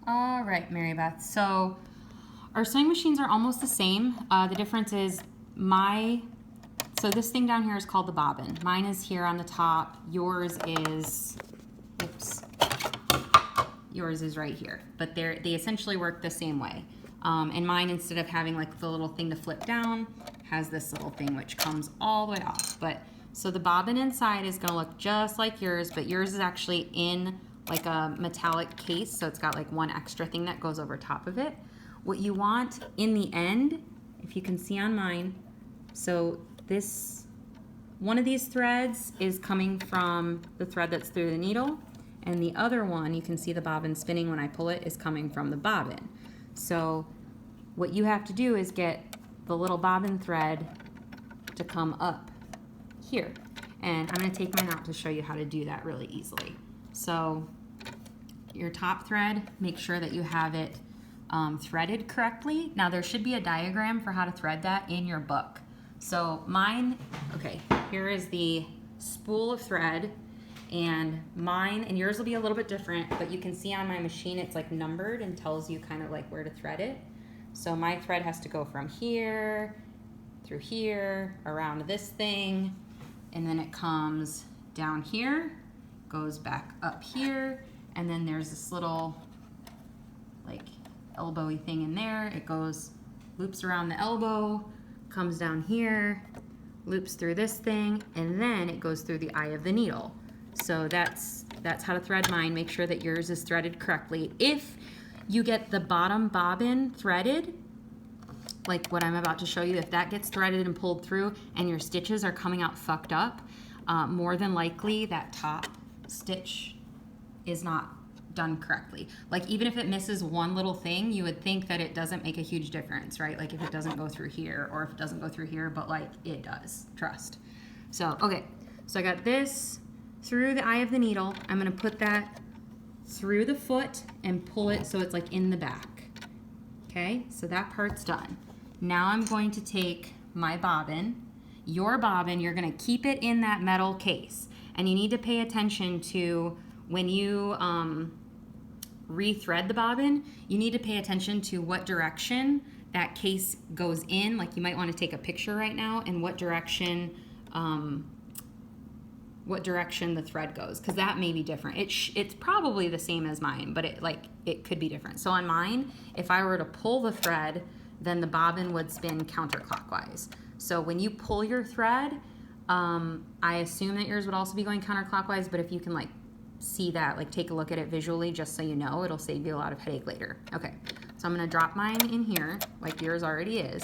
All right, Mary Beth. So our sewing machines are almost the same. The difference is so this thing down here is called the bobbin. Mine is here on the top. Yours is, oops, yours is right here. But they essentially work the same way. And mine, instead of having like the little thing to flip down, has this little thing which comes all the way off. So the bobbin inside is gonna look just like yours, but yours is actually in like a metallic case, so it's got like one extra thing that goes over top of it. What you want in the end, if you can see on mine, so one of these threads is coming from the thread that's through the needle, and the other one, you can see the bobbin spinning when I pull it, is coming from the bobbin. So what you have to do is get the little bobbin thread to come up here. And I'm gonna take mine out to show you how to do that really easily. So your top thread, make sure that you have it threaded correctly. Now there should be a diagram for how to thread that in your book. So mine, okay, here is the spool of thread, and mine and yours will be a little bit different, but you can see on my machine it's like numbered and tells you kind of like where to thread it. So my thread has to go from here, through here, around this thing, and then it comes down here, goes back up here, and then there's this little like elbowy thing in there. It goes, loops around the elbow, comes down here, loops through this thing, and then it goes through the eye of the needle. So that's how to thread mine. Make sure that yours is threaded correctly. If you get the bottom bobbin threaded, like what I'm about to show you, if that gets threaded and pulled through and your stitches are coming out fucked up, more than likely that top stitch is not done correctly. Like even if it misses one little thing, you would think that it doesn't make a huge difference, right? Like if it doesn't go through here, or if it doesn't go through here, but like it does, trust. So, okay, so I got this through the eye of the needle. I'm gonna put that through the foot and pull it so it's like in the back. Okay, so that part's done. Now I'm going to take my bobbin, your bobbin, you're gonna keep it in that metal case. And you need to pay attention to when you re-thread the bobbin, you need to pay attention to what direction that case goes in. Like you might want to take a picture right now, and what direction the thread goes, because that may be different. It's probably the same as mine, but it could be different. So on mine, if I were to pull the thread, then the bobbin would spin counterclockwise. So when you pull your thread, I assume that yours would also be going counterclockwise, but if you can like see that, like take a look at it visually just so you know, it'll save you a lot of headache later. Okay, so I'm gonna drop mine in here like yours already is,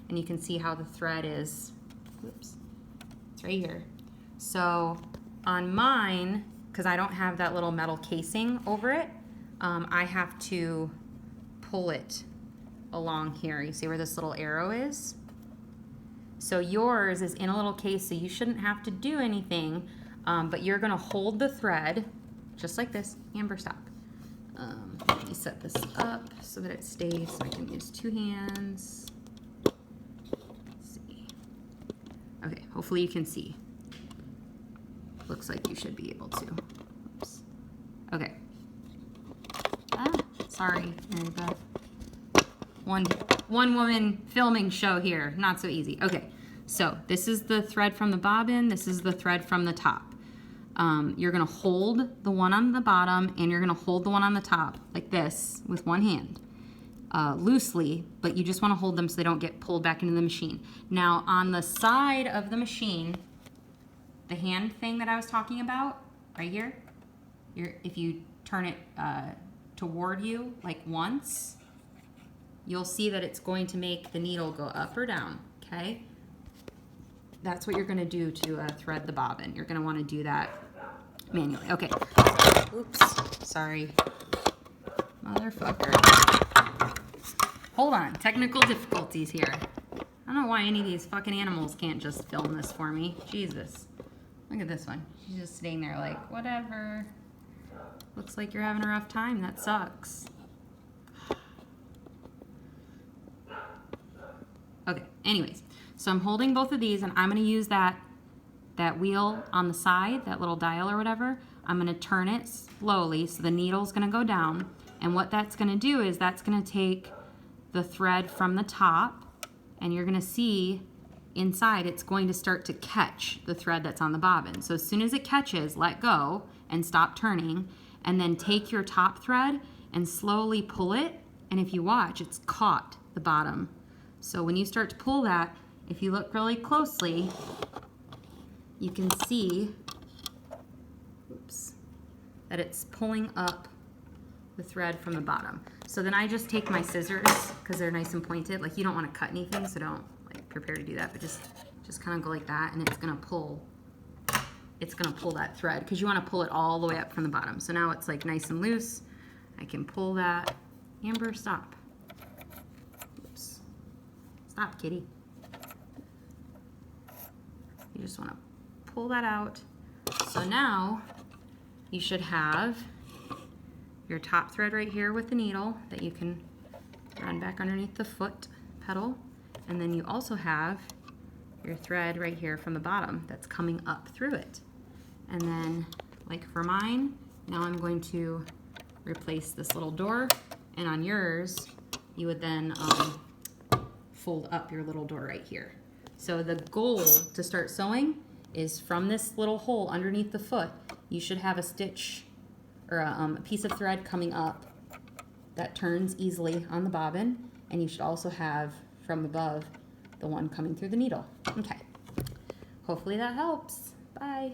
and you can see how the thread is, whoops, it's right here. So on mine, because I don't have that little metal casing over it, I have to pull it along here. You see where this little arrow is? So yours is in a little case, so you shouldn't have to do anything, but you're gonna hold the thread just like this. Amber, stop. Let me set this up so that it stays, so I can use two hands. Let's see. Okay, hopefully you can see. Looks like you should be able to. Oops. Okay. Sorry, Mary Beth. One woman filming show here, not so easy. Okay, so this is the thread from the bobbin, this is the thread from the top. You're gonna hold the one on the bottom and you're gonna hold the one on the top like this with one hand, loosely, but you just wanna hold them so they don't get pulled back into the machine. Now on the side of the machine, the hand thing that I was talking about, right here, if you turn it toward you like once, you'll see that it's going to make the needle go up or down, okay? That's what you're gonna do to thread the bobbin. You're gonna wanna do that manually. Okay, oops, sorry. Motherfucker. Hold on, technical difficulties here. I don't know why any of these fucking animals can't just film this for me. Jesus. Look at this one. She's just sitting there like, whatever. Looks like you're having a rough time. That sucks. Okay, anyways. So I'm holding both of these and I'm gonna use that wheel on the side, that little dial or whatever. I'm gonna turn it slowly so the needle's gonna go down. And what that's going to do is that's going to take the thread from the top, and you're going to see inside it's going to start to catch the thread that's on the bobbin. So as soon as it catches, let go and stop turning, and then take your top thread and slowly pull it, and if you watch, it's caught the bottom. So when you start to pull that, if you look really closely, you can see, oops, that it's pulling up the thread from the bottom. So then I just take my scissors, because they're nice and pointed. Like, you don't want to cut anything, so don't like prepare to do that, but just kind of go like that, and it's gonna pull that thread, because you want to pull it all the way up from the bottom. So now it's like nice and loose. I can pull that. Amber, stop. Oops. Stop, kitty. You just want to pull that out. So now you should have your top thread right here with the needle that you can run back underneath the foot pedal. And then you also have your thread right here from the bottom that's coming up through it. And then, like for mine, now I'm going to replace this little door, and on yours, you would then fold up your little door right here. So the goal to start sewing is from this little hole underneath the foot, you should have a stitch or a piece of thread coming up that turns easily on the bobbin, and you should also have from above the one coming through the needle. Okay, hopefully that helps. Bye.